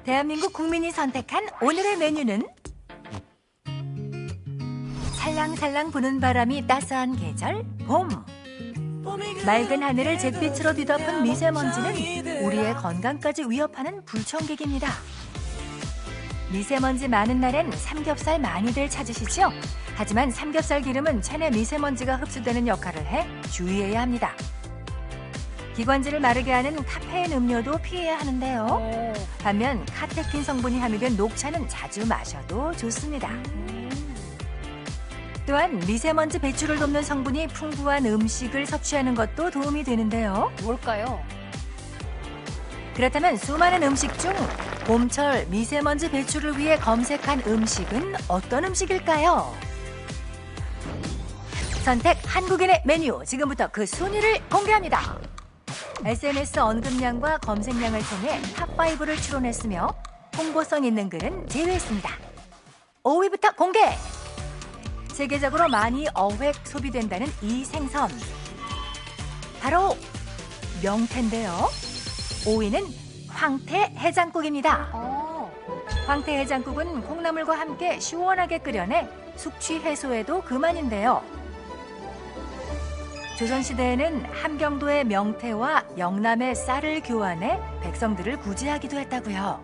대한민국 국민이 선택한 오늘의 메뉴는 살랑살랑 부는 바람이 따스한 계절 봄. 맑은 하늘을 잿빛으로 뒤덮은 미세먼지는 우리의 건강까지 위협하는 불청객입니다. 미세먼지 많은 날엔 삼겹살 많이들 찾으시죠? 하지만 삼겹살 기름은 체내 미세먼지가 흡수되는 역할을 해 주의해야 합니다. 기관지를 마르게 하는 카페인 음료도 피해야 하는데요. 반면 카테킨 성분이 함유된 녹차는 자주 마셔도 좋습니다. 또한 미세먼지 배출을 돕는 성분이 풍부한 음식을 섭취하는 것도 도움이 되는데요. 뭘까요? 그렇다면 수많은 음식 중 봄철 미세먼지 배출을 위해 검색한 음식은 어떤 음식일까요? 선택 한국인의 메뉴, 지금부터 그 순위를 공개합니다. SNS 언급량과 검색량을 통해 탑5를 추론했으며 홍보성 있는 글은 제외했습니다. 5위부터 공개! 세계적으로 많이 어획 소비된다는 이 생선. 바로 명태인데요. 5위는 황태 해장국입니다. 황태 해장국은 콩나물과 함께 시원하게 끓여내 숙취 해소에도 그만인데요. 조선시대에는 함경도의 명태와 영남의 쌀을 교환해 백성들을 구제하기도 했다고요.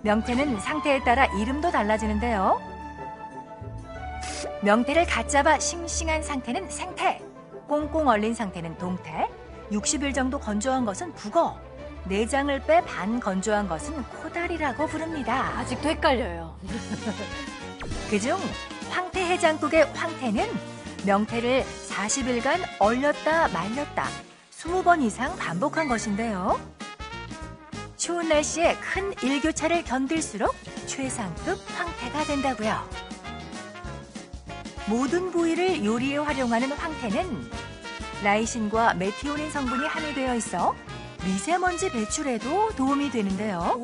명태는 상태에 따라 이름도 달라지는데요. 명태를 갓 잡아 싱싱한 상태는 생태, 꽁꽁 얼린 상태는 동태, 60일 정도 건조한 것은 북어, 내장을 빼 반 건조한 것은 코다리라고 부릅니다. 아직도 헷갈려요. 그중 황태 해장국의 황태는 명태를 40일간 얼렸다 말렸다 20번 이상 반복한 것인데요. 추운 날씨에 큰 일교차를 견딜수록 최상급 황태가 된다고요. 모든 부위를 요리에 활용하는 황태는 라이신과 메티오닌 성분이 함유되어 있어 미세먼지 배출에도 도움이 되는데요.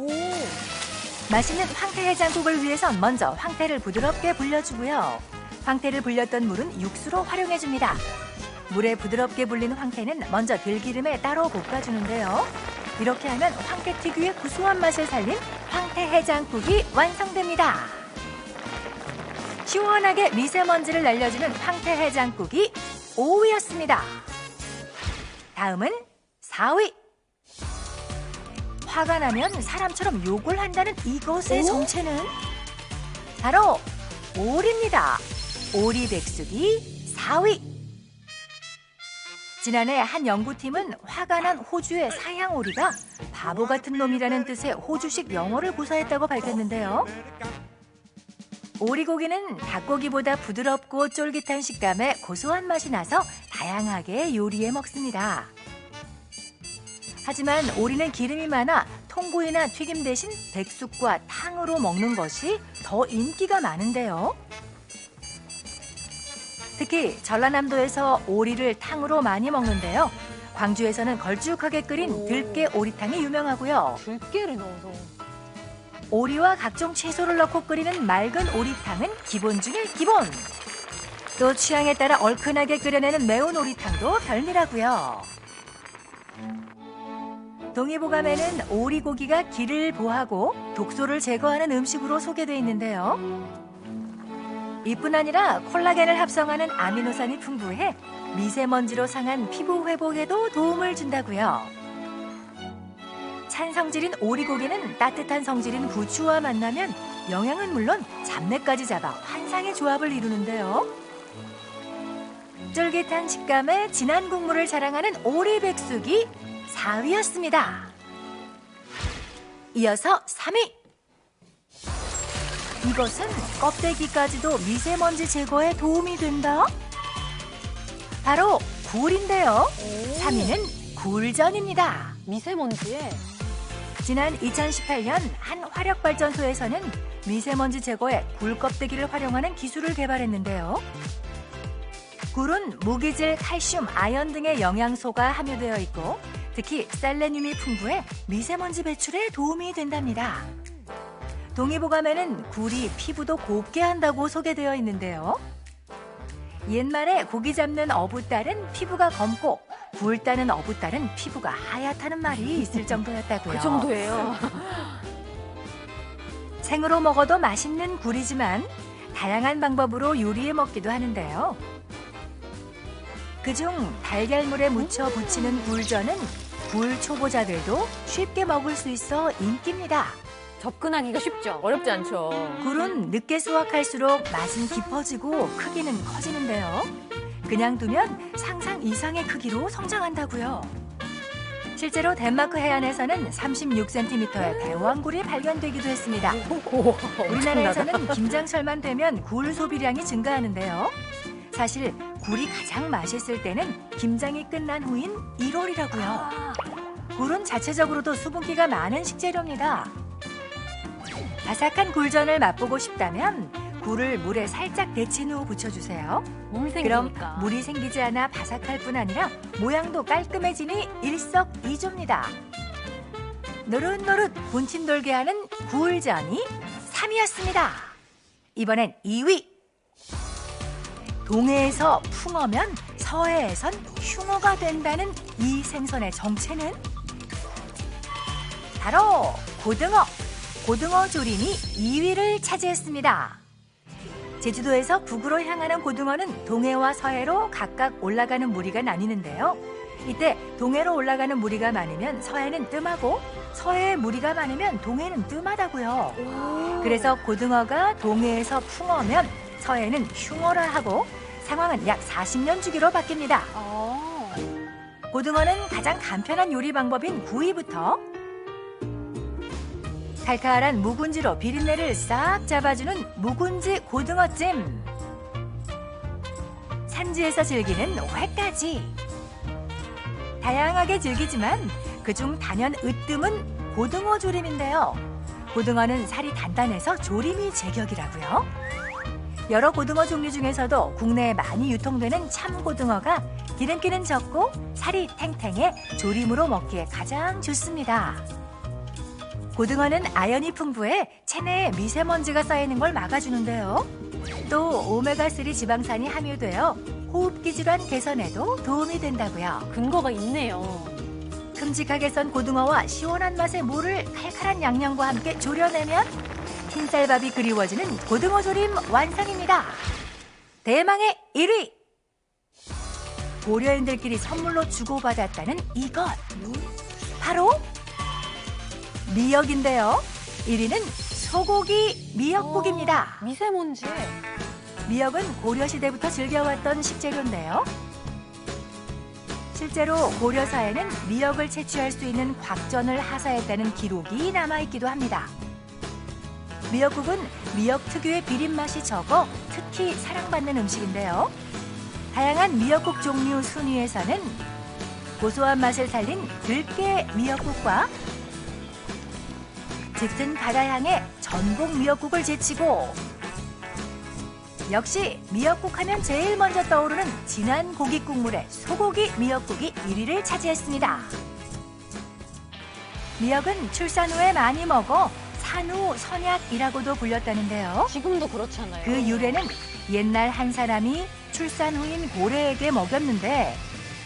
맛있는 황태 해장국을 위해선 먼저 황태를 부드럽게 불려주고요. 황태를 불렸던 물은 육수로 활용해줍니다. 물에 부드럽게 불린 황태는 먼저 들기름에 따로 볶아주는데요. 이렇게 하면 황태 특유의 구수한 맛을 살린 황태 해장국이 완성됩니다. 시원하게 미세먼지를 날려주는 황태 해장국이 5위였습니다. 다음은 4위. 화가 나면 사람처럼 욕을 한다는 이것의 정체는 바로 오리입니다. 오리백숙이 4위. 지난해 한 연구팀은 화가 난 호주의 사양 오리가 바보 같은 놈이라는 뜻의 호주식 영어를 구사했다고 밝혔는데요. 오리고기는 닭고기보다 부드럽고 쫄깃한 식감에 고소한 맛이 나서 다양하게 요리해 먹습니다. 하지만 오리는 기름이 많아 통구이나 튀김 대신 백숙과 탕으로 먹는 것이 더 인기가 많은데요. 특히 전라남도에서 오리를 탕으로 많이 먹는데요. 광주에서는 걸쭉하게 끓인 들깨 오리탕이 유명하고요. 들깨를 넣어서. 오리와 각종 채소를 넣고 끓이는 맑은 오리탕은 기본 중에 기본. 또 취향에 따라 얼큰하게 끓여내는 매운 오리탕도 별미라고요. 동의보감에는 오리고기가 기를 보하고 독소를 제거하는 음식으로 소개되어 있는데요. 이뿐 아니라 콜라겐을 합성하는 아미노산이 풍부해 미세먼지로 상한 피부 회복에도 도움을 준다고요. 찬 성질인 오리고기는 따뜻한 성질인 부추와 만나면 영양은 물론 잡내까지 잡아 환상의 조합을 이루는데요. 쫄깃한 식감에 진한 국물을 자랑하는 오리백숙이 4위였습니다. 이어서 3위. 이것은 껍데기까지도 미세먼지 제거에 도움이 된다? 바로 굴인데요. 3위는 굴전입니다. 미세먼지에? 지난 2018년 한 화력발전소에서는 미세먼지 제거에 굴 껍데기를 활용하는 기술을 개발했는데요. 굴은 무기질, 칼슘, 아연 등의 영양소가 함유되어 있고 특히 셀레늄이 풍부해 미세먼지 배출에 도움이 된답니다. 동의보감에는 굴이 피부도 곱게 한다고 소개되어 있는데요. 옛말에 고기 잡는 어부딸은 피부가 검고 굴 따는 어부딸은 피부가 하얗다는 말이 있을 정도였다고요. 그 정도예요. 생으로 먹어도 맛있는 굴이지만 다양한 방법으로 요리해 먹기도 하는데요. 그중 달걀물에 묻혀 부치는 굴전은 굴 초보자들도 쉽게 먹을 수 있어 인기입니다. 접근하기가 쉽죠. 어렵지 않죠. 굴은 늦게 수확할수록 맛은 깊어지고 크기는 커지는데요. 그냥 두면 상상 이상의 크기로 성장한다고요. 실제로 덴마크 해안에서는 36cm의 대왕굴이 발견되기도 했습니다. 우리나라에서는 김장철만 되면 굴 소비량이 증가하는데요. 사실 굴이 가장 맛있을 때는 김장이 끝난 후인 1월이라고요. 굴은 자체적으로도 수분기가 많은 식재료입니다. 바삭한 굴전을 맛보고 싶다면 굴을 물에 살짝 데친 후 부쳐주세요. 물 그럼 생기니까. 물이 생기지 않아 바삭할 뿐 아니라 모양도 깔끔해지니 일석이조입니다. 노릇노릇 군침 돌게 하는 굴전이 3위였습니다. 이번엔 2위. 동해에서 풍어면 서해에선 흉어가 된다는 이 생선의 정체는 바로 고등어. 고등어 조림이 2위를 차지했습니다. 제주도에서 북으로 향하는 고등어는 동해와 서해로 각각 올라가는 무리가 나뉘는데요. 이때 동해로 올라가는 무리가 많으면 서해는 뜸하고 서해에 무리가 많으면 동해는 뜸하다고요. 그래서 고등어가 동해에서 풍어면 서해는 흉어라 하고 상황은 약 40년 주기로 바뀝니다. 고등어는 가장 간편한 요리 방법인 구이부터 칼칼한 묵은지로 비린내를 싹 잡아주는 묵은지 고등어찜, 산지에서 즐기는 회까지 다양하게 즐기지만 그중 단연 으뜸은 고등어 조림인데요. 고등어는 살이 단단해서 조림이 제격이라고요. 여러 고등어 종류 중에서도 국내에 많이 유통되는 참고등어가 기름기는 적고 살이 탱탱해 조림으로 먹기에 가장 좋습니다. 고등어는 아연이 풍부해 체내에 미세먼지가 쌓이는 걸 막아주는데요. 또 오메가3 지방산이 함유되어 호흡기 질환 개선에도 도움이 된다고요. 근거가 있네요. 큼직하게 썬 고등어와 시원한 맛의 무를 칼칼한 양념과 함께 졸여내면 흰쌀밥이 그리워지는 고등어 조림 완성입니다. 대망의 1위! 고려인들끼리 선물로 주고받았다는 이것. 바로 미역인데요. 1위는 소고기 미역국입니다. 미세먼지. 미역은 고려시대부터 즐겨왔던 식재료인데요. 실제로 고려사에는 미역을 채취할 수 있는 곽전을 하사했다는 기록이 남아있기도 합니다. 미역국은 미역 특유의 비린맛이 적어 특히 사랑받는 음식인데요. 다양한 미역국 종류 순위에서는 고소한 맛을 살린 들깨 미역국과 짙은 바다향의 전복 미역국을 제치고 역시 미역국 하면 제일 먼저 떠오르는 진한 고기 국물의 소고기 미역국이 1위를 차지했습니다. 미역은 출산 후에 많이 먹어 산후 선약이라고도 불렸다는데요. 지금도 그렇잖아요. 그 유래는 옛날 한 사람이 출산 후인 고래에게 먹였는데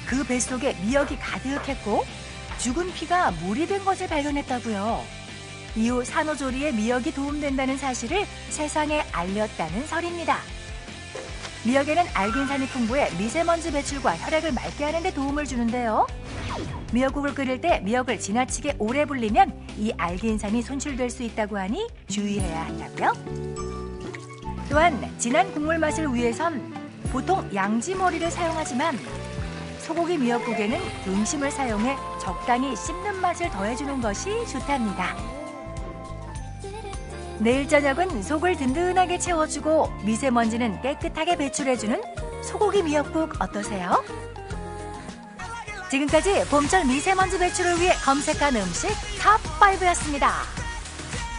그 뱃속에 미역이 가득했고 죽은 피가 물이 된 것을 발견했다고요. 이후 산후조리에 미역이 도움된다는 사실을 세상에 알렸다는 설입니다. 미역에는 알긴산이 풍부해 미세먼지 배출과 혈액을 맑게 하는 데 도움을 주는데요. 미역국을 끓일 때 미역을 지나치게 오래 불리면 이 알긴산이 손실될 수 있다고 하니 주의해야 한다고요. 또한 진한 국물 맛을 위해선 보통 양지머리를 사용하지만 소고기 미역국에는 등심을 사용해 적당히 씹는 맛을 더해주는 것이 좋답니다. 내일 저녁은 속을 든든하게 채워주고 미세먼지는 깨끗하게 배출해주는 소고기 미역국 어떠세요? 지금까지 봄철 미세먼지 배출을 위해 검색한 음식 탑5였습니다.